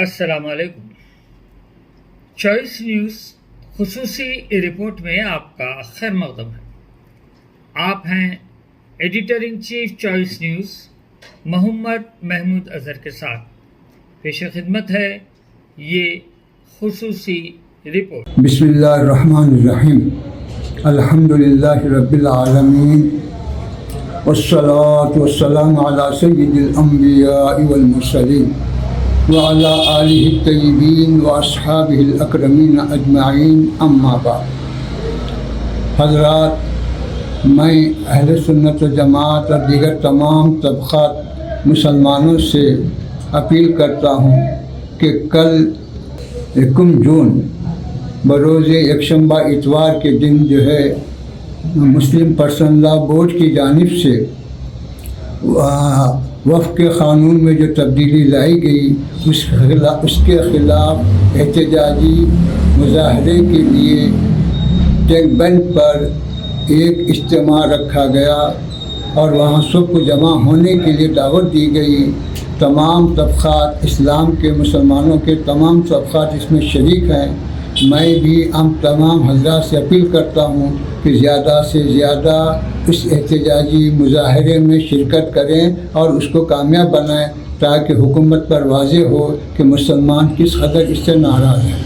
السلام علیکم۔ Choice news خصوصی رپورٹ میں آپ کا خیر مقدم ہے۔ آپ ہیں editor in chief Choice News Muhammad Mahmood Azhar کے ساتھ۔ پیش خدمت ہے یہ خصوصی رپورٹ۔ بسم اللہ الرحمن الرحیم۔ الحمدللہ رب العالمین والصلاة والسلام علی سید الانبیاء والمرسلین وعلی آلہ الطیبین واصحابہ الاکرمین اجمعین، اما بعد۔ حضرات، میں اہل سنت و جماعت اور دیگر تمام طبقات مسلمانوں سے اپیل کرتا ہوں کہ کل 1 جون بروز یکشنبہ اتوار کے دن جو ہے مسلم پرسنل لا بورڈ کی جانب سے وفق قانون میں جو تبدیلی لائی گئی اس کے خلاف احتجاجی مظاہرے کے لیے ٹینک بند پر ایک اجتماع رکھا گیا اور وہاں سب کو جمع ہونے کے لیے دعوت دی گئی۔ تمام طبقات، اسلام کے مسلمانوں کے تمام طبقات اس میں شریک ہیں۔ میں بھی ہم تمام حضرات سے اپیل کرتا ہوں کہ زیادہ سے زیادہ اس احتجاجی مظاہرے میں شرکت کریں اور اس کو کامیاب بنائیں تاکہ حکومت پر واضح ہو کہ مسلمان کس قدر اس سے ناراض ہیں۔